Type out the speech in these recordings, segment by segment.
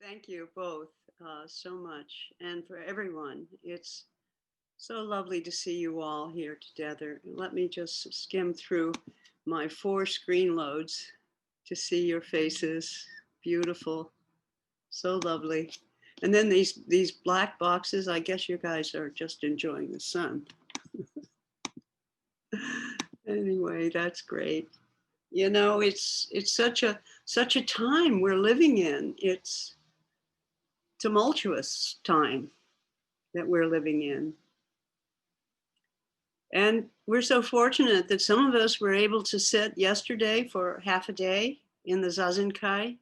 Thank you both so much. And for everyone, it's so lovely to see you all here together. Let me just skim through my 4 screen loads to see your faces. Beautiful, so lovely. And then these black boxes, I guess you guys are just enjoying the sun. Anyway, that's great. You know, it's such a time we're living in. It's tumultuous time that we're living in. And we're so fortunate that some of us were able to sit yesterday for half a day in the zazen kai.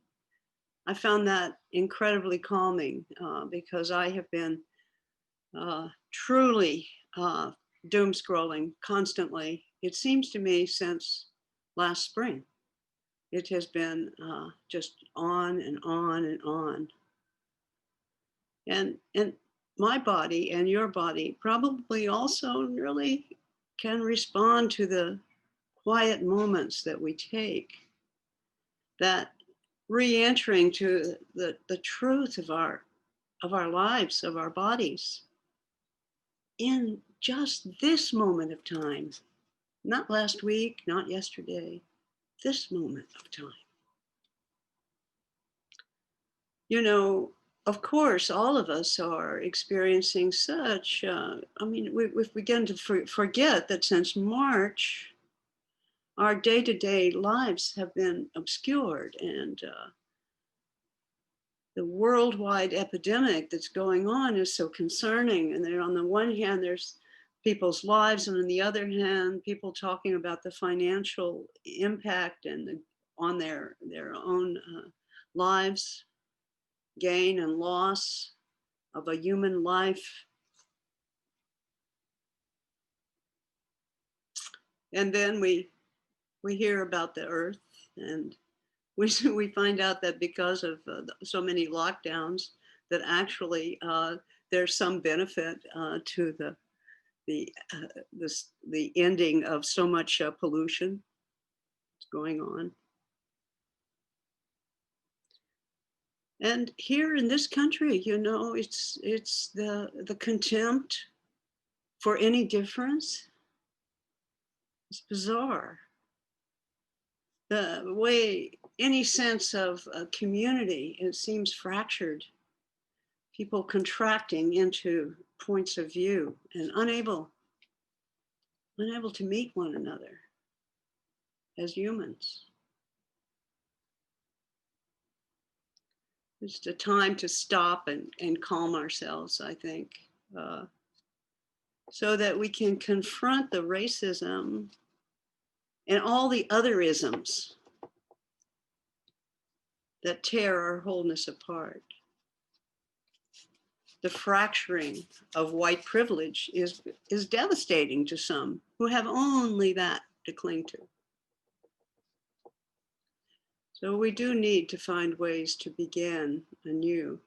I found that incredibly calming because I have been truly doom scrolling constantly. It seems to me since last spring. It has been just on and on and on. And my body and your body probably also really can respond to the quiet moments that we take, that re-entering to the truth of our lives, of our bodies in just this moment of time, not last week, not yesterday, this moment of time. You know, of course, all of us are experiencing such, we've begun to forget that since March, our day-to-day lives have been obscured, and the worldwide epidemic that's going on is so concerning. And there, on the one hand, there's people's lives, and on the other hand, people talking about the financial impact and on their own lives, gain and loss of a human life. And then we hear about the earth, and we find out that because of so many lockdowns, that actually there's some benefit to the the ending of so much pollution going on. And here in this country, you know, it's the contempt for any difference. It's bizarre. The way any sense of a community, it seems fractured. People contracting into points of view and unable to meet one another as humans. It's the time to stop and calm ourselves, I think, so that we can confront the racism and all the other isms that tear our wholeness apart. The fracturing of white privilege is devastating to some who have only that to cling to. So we do need to find ways to begin anew,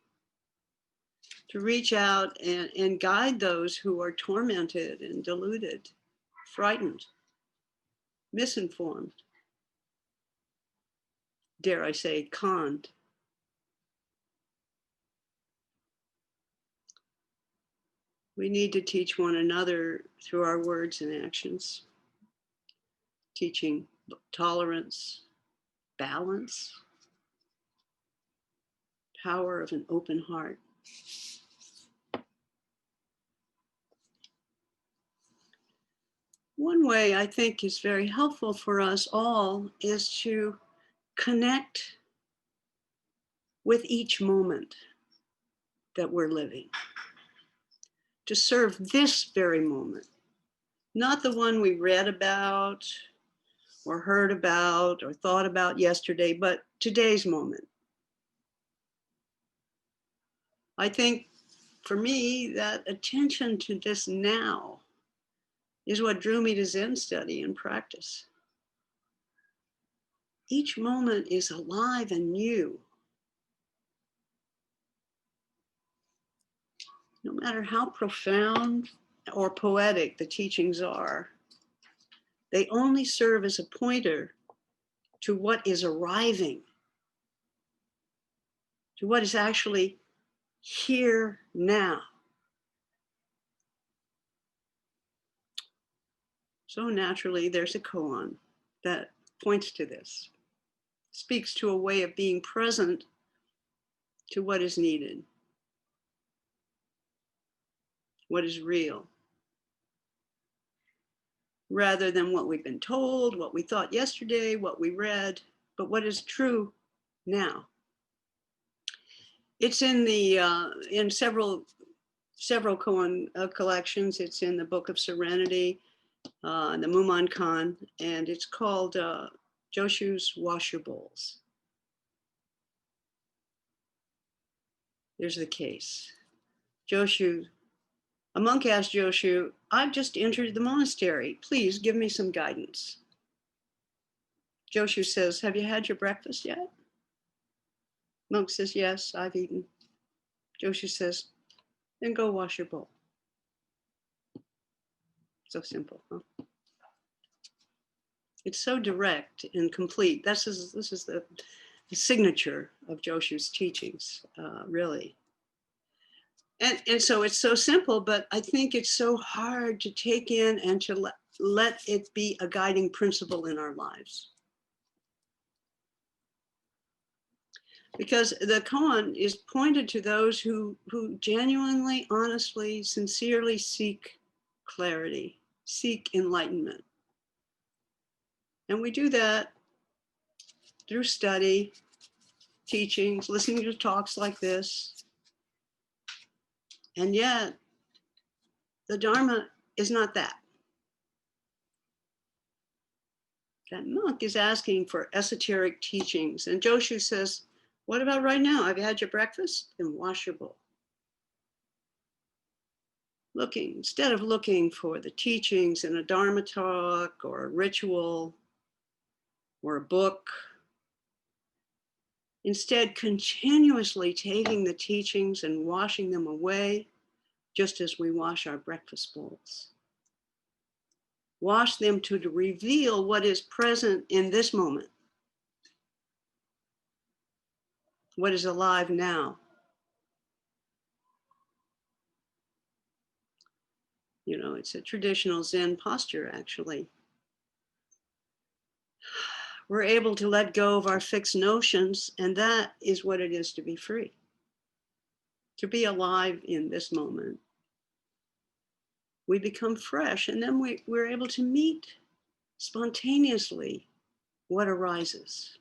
to reach out and guide those who are tormented and deluded, frightened, misinformed, dare I say, conned. We need to teach one another through our words and actions, teaching tolerance, balance, power of an open heart. One way I think is very helpful for us all is to connect with each moment that we're living, to serve this very moment, not the one we read about or heard about or thought about yesterday, but today's moment. I think for me, that attention to this now is what drew me to Zen study and practice. Each moment is alive and new. No matter how profound or poetic the teachings are, they only serve as a pointer to what is arriving, to what is actually here now. So naturally, there's a koan that points to this, speaks to a way of being present to what is needed, what is real, rather than what we've been told, what we thought yesterday, what we read, but what is true now. It's in the in several koan collections. It's in the Book of Serenity, the Muman Kan, and it's called Joshu's Washables. There's the case. Joshu, a monk asked Joshu, "I've just entered the monastery. Please give me some guidance." Joshu says, "Have you had your breakfast yet?" Monk says, "Yes, I've eaten." Joshu says, "Then go wash your bowl." So simple, huh? It's so direct and complete. This is the signature of Joshu's teachings, really. And so it's so simple, but I think it's so hard to take in and to let it be a guiding principle in our lives. Because the koan is pointed to those who genuinely, honestly, sincerely seek clarity, seek enlightenment. And we do that through study, teachings, listening to talks like this. And yet, the Dharma is not that. That monk is asking for esoteric teachings. And Joshu says, "What about right now? Have you had your breakfast? Then wash your bowl." Instead of looking for the teachings in a Dharma talk or a ritual or a book, instead continuously taking the teachings and washing them away, just as we wash our breakfast bowls. Wash them to reveal what is present in this moment, what is alive now. You know, it's a traditional Zen posture, actually. We're able to let go of our fixed notions, and that is what it is to be free, to be alive in this moment. We become fresh, and then we're able to meet spontaneously what arises,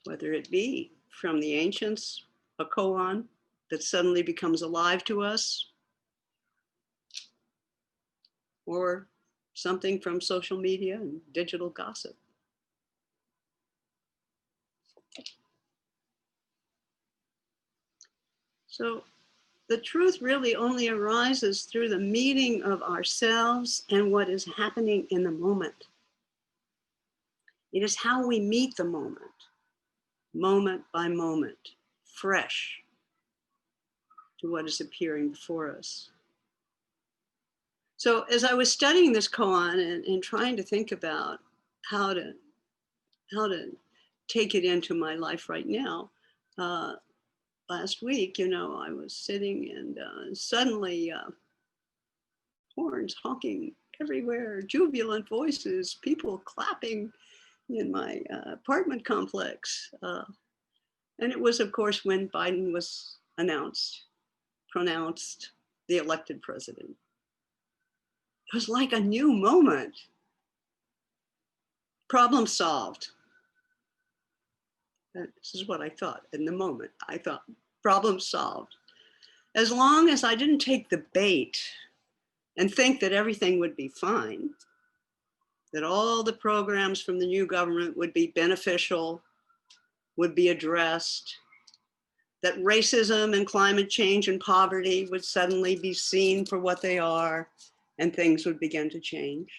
whether it be from the ancients, a koan that suddenly becomes alive to us, or something from social media and digital gossip. So the truth really only arises through the meeting of ourselves and what is happening in the moment. It is how we meet the moment, moment by moment, fresh to what is appearing before us. So as I was studying this koan and trying to think about how to take it into my life right now, last week, you know, I was sitting and suddenly horns honking everywhere, jubilant voices, people clapping in my apartment complex. And it was, of course, when Biden was pronounced the elected president. It was like a new moment. Problem solved. This is what I thought in the moment. I thought, problem solved. As long as I didn't take the bait and think that everything would be fine, that all the programs from the new government would be beneficial, would be addressed, that racism and climate change and poverty would suddenly be seen for what they are, and things would begin to change.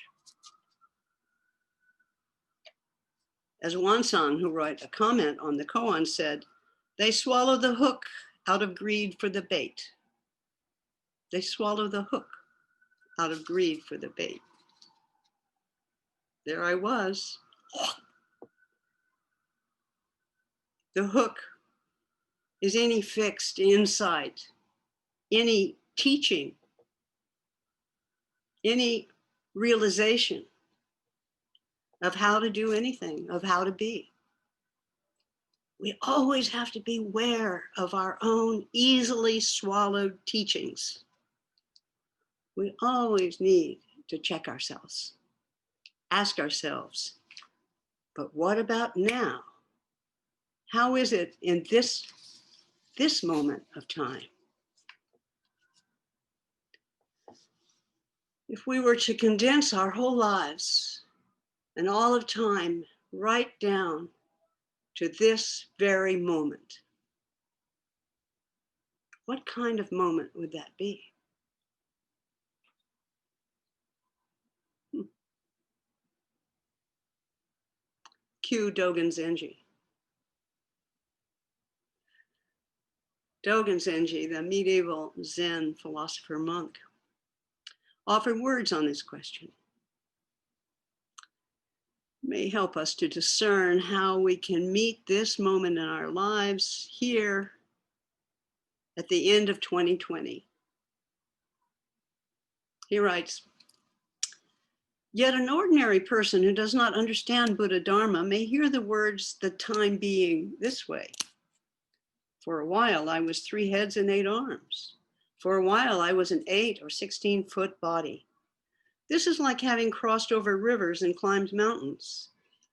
As Wansong, who wrote a comment on the koan, said, "They swallow the hook out of greed for the bait." They swallow the hook out of greed for the bait. There I was, The hook is any fixed insight, any teaching, any realization of how to do anything, of how to be. We always have to be aware of our own easily swallowed teachings. We always need to check ourselves, ask ourselves, but what about now? How is it in this moment of time? If we were to condense our whole lives and all of time right down to this very moment, what kind of moment would that be? Cue Dogen Zenji. Dogen Zenji, the medieval Zen philosopher monk, offered words on this question. May help us to discern how we can meet this moment in our lives here at the end of 2020. He writes, "Yet an ordinary person who does not understand Buddha Dharma may hear the words, the time being this way. For a while, I was 3 heads and 8 arms. For a while, I was an 8 or 16-foot body. This is like having crossed over rivers and climbed mountains.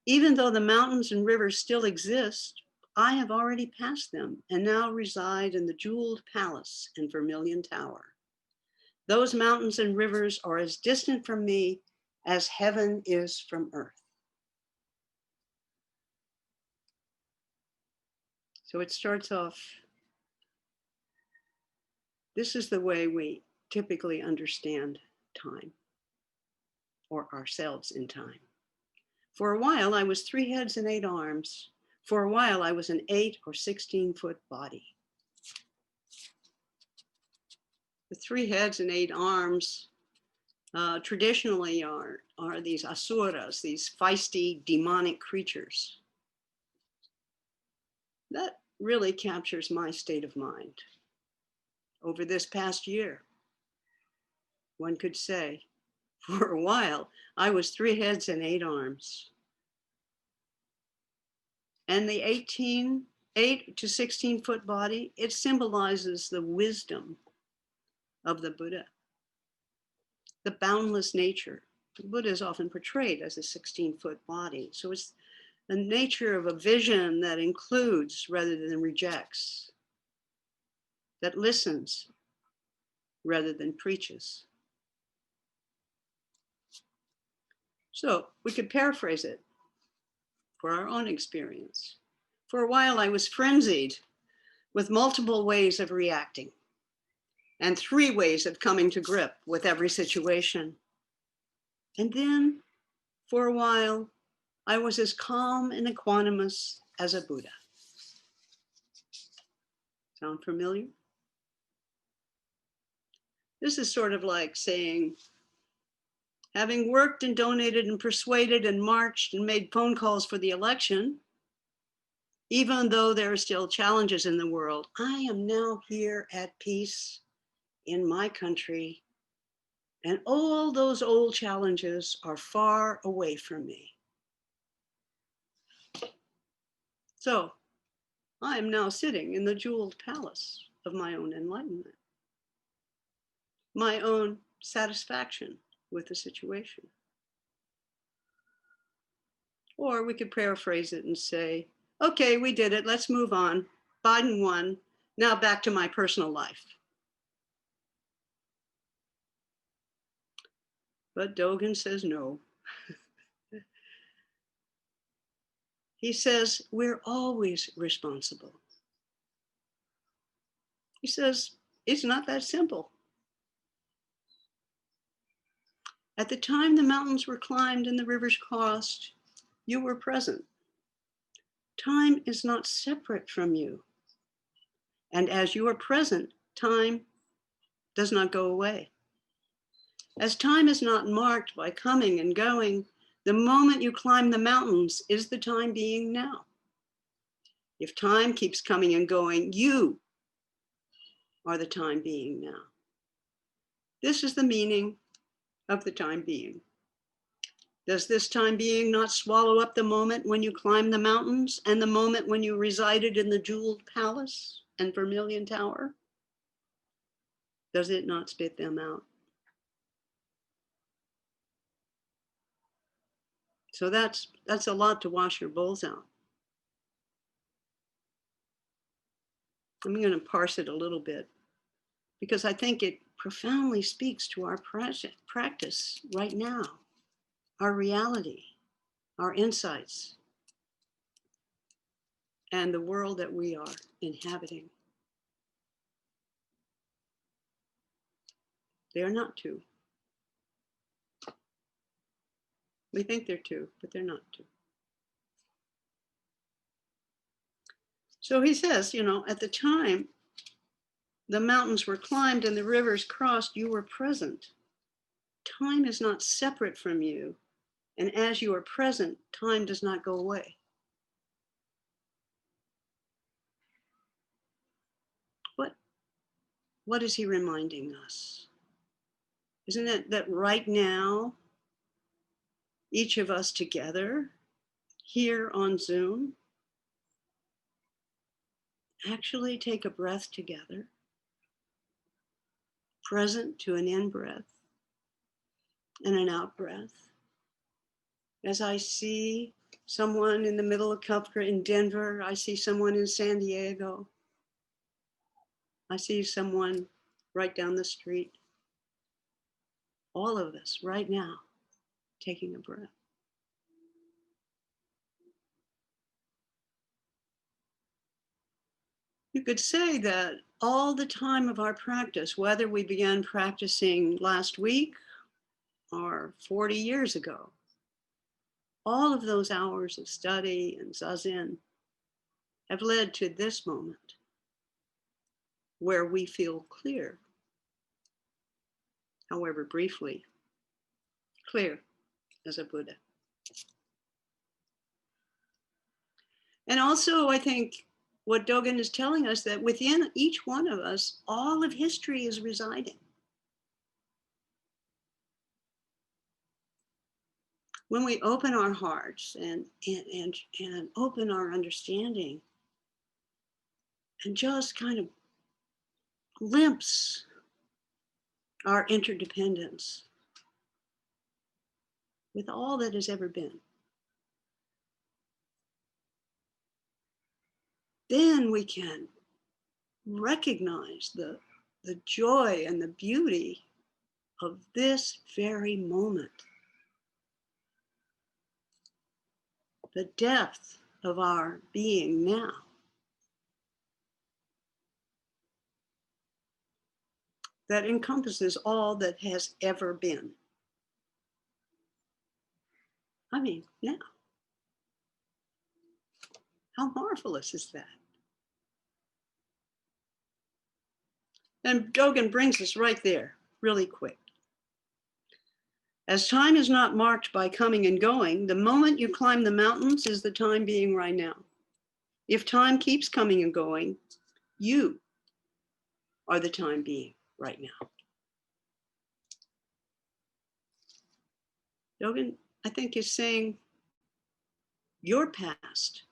Even though the mountains and rivers still exist, I have already passed them and now reside in the jeweled palace and vermilion tower. Those mountains and rivers are as distant from me as heaven is from earth." So it starts off, this is the way we typically understand time, or ourselves in time. For a while, I was 3 heads and 8 arms. For a while, I was an 8 or 16-foot body. The 3 heads and 8 arms traditionally are these asuras, these feisty demonic creatures. That really captures my state of mind. Over this past year, one could say, for a while, I was 3 heads and 8 arms. And the 8 to 16-foot body, it symbolizes the wisdom of the Buddha, the boundless nature. The Buddha is often portrayed as a 16-foot body. So it's the nature of a vision that includes rather than rejects, that listens rather than preaches. So we could paraphrase it for our own experience. For a while, I was frenzied with multiple ways of reacting and 3 ways of coming to grip with every situation. And then, for a while, I was as calm and equanimous as a Buddha. Sound familiar? This is sort of like saying, having worked and donated and persuaded and marched and made phone calls for the election, even though there are still challenges in the world, I am now here at peace in my country, and all those old challenges are far away from me. So I am now sitting in the jeweled palace of my own enlightenment, my own satisfaction with the situation. Or we could paraphrase it and say, okay, we did it, let's move on. Biden won, now back to my personal life. But Dogen says no. He says, we're always responsible. He says, it's not that simple. At the time the mountains were climbed and the rivers crossed, you were present. Time is not separate from you. And as you are present, time does not go away. As time is not marked by coming and going, the moment you climb the mountains is the time being now. If time keeps coming and going, you are the time being now. This is the meaning of the time being. Does this time being not swallow up the moment when you climbed the mountains and the moment when you resided in the jeweled palace and vermilion tower? Does it not spit them out? So that's a lot to wash your bowls out. I'm going to parse it a little bit because I think it profoundly speaks to our practice right now, our reality, our insights, and the world that we are inhabiting. They're not two. We think they're two, but they're not two. So he says, at the time the mountains were climbed and the rivers crossed, you were present. Time is not separate from you. And as you are present, time does not go away. What is he reminding us? Isn't it that right now, each of us together here on Zoom, actually take a breath together, present to an in-breath and an out-breath. As I see someone in the middle of Calgary in Denver, I see someone in San Diego, I see someone right down the street. All of us right now taking a breath. You could say that all the time of our practice, whether we began practicing last week or 40 years ago, all of those hours of study and zazen have led to this moment where we feel clear, however briefly, clear as a Buddha. And also, I think what Dogen is telling us that within each one of us, all of history is residing. When we open our hearts and open our understanding and just kind of glimpse our interdependence with all that has ever been, then we can recognize the joy and the beauty of this very moment, the depth of our being now. That encompasses all that has ever been. I mean, yeah. How marvelous is that? And Dogen brings us right there, really quick. As time is not marked by coming and going, the moment you climb the mountains is the time being right now. If time keeps coming and going, you are the time being right now. Dogen, I think, is saying your past,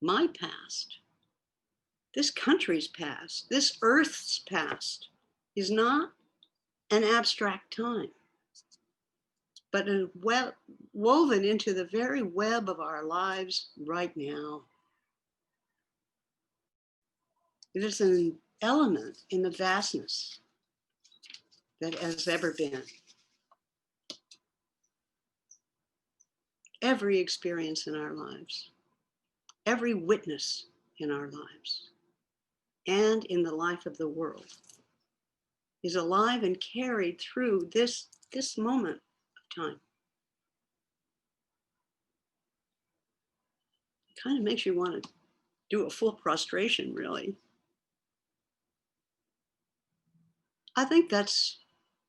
my past, this country's past, this earth's past is not an abstract time, but woven into the very web of our lives right now. It is an element in the vastness that has ever been. Every experience in our lives, every witness in our lives, and in the life of the world is alive and carried through this moment of time. It kind of makes you want to do a full prostration, really. I think that's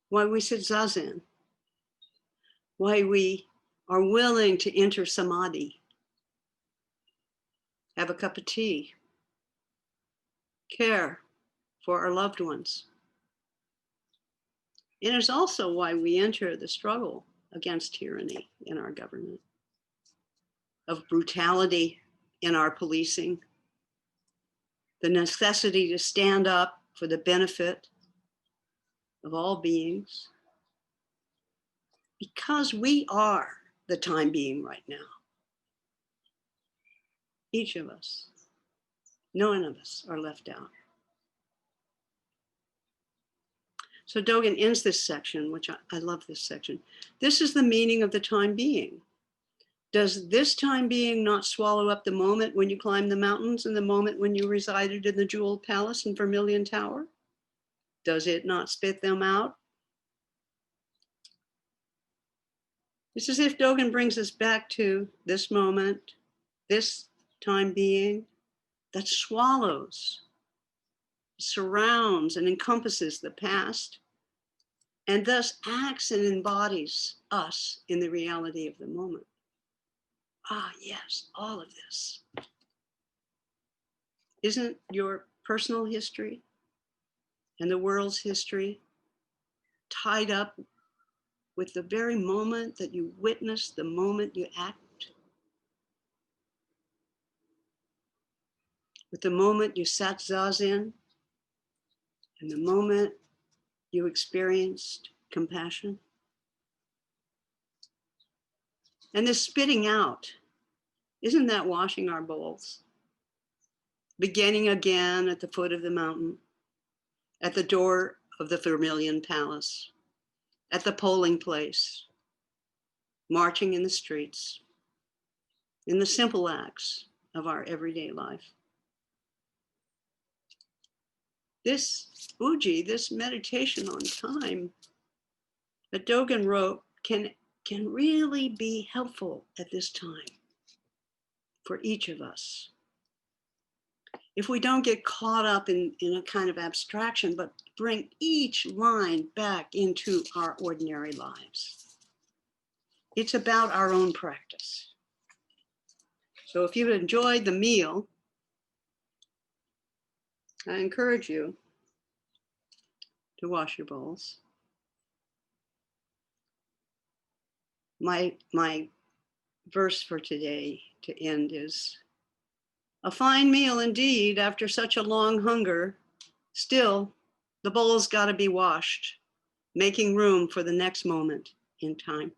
why we sit zazen, why we are willing to enter samadhi have a cup of tea, care for our loved ones. It is also why we enter the struggle against tyranny in our government, of brutality in our policing, the necessity to stand up for the benefit of all beings, because we are the time being right now. Each of us, none of us are left out. So Dogen ends this section, which I love this section. This is the meaning of the time being. Does this time being not swallow up the moment when you climbed the mountains and the moment when you resided in the jeweled palace in Vermilion Tower? Does it not spit them out? It's as if Dogen brings us back to this moment, this time being that swallows, surrounds, and encompasses the past, and thus acts and embodies us in the reality of the moment. Ah, yes, all of this. Isn't your personal history and the world's history tied up with the very moment that you witness, the moment you act? With the moment you sat zazen and the moment you experienced compassion? And this spitting out, isn't that washing our bowls? Beginning again at the foot of the mountain, at the door of the Vermilion Palace, at the polling place, marching in the streets, in the simple acts of our everyday life. This Uji, this meditation on time that Dogen wrote can really be helpful at this time for each of us. If we don't get caught up in a kind of abstraction, but bring each line back into our ordinary lives. It's about our own practice. So if you've enjoyed the meal, I encourage you to wash your bowls. My verse for today to end is, a fine meal indeed after such a long hunger. Still, the bowl's got to be washed, making room for the next moment in time.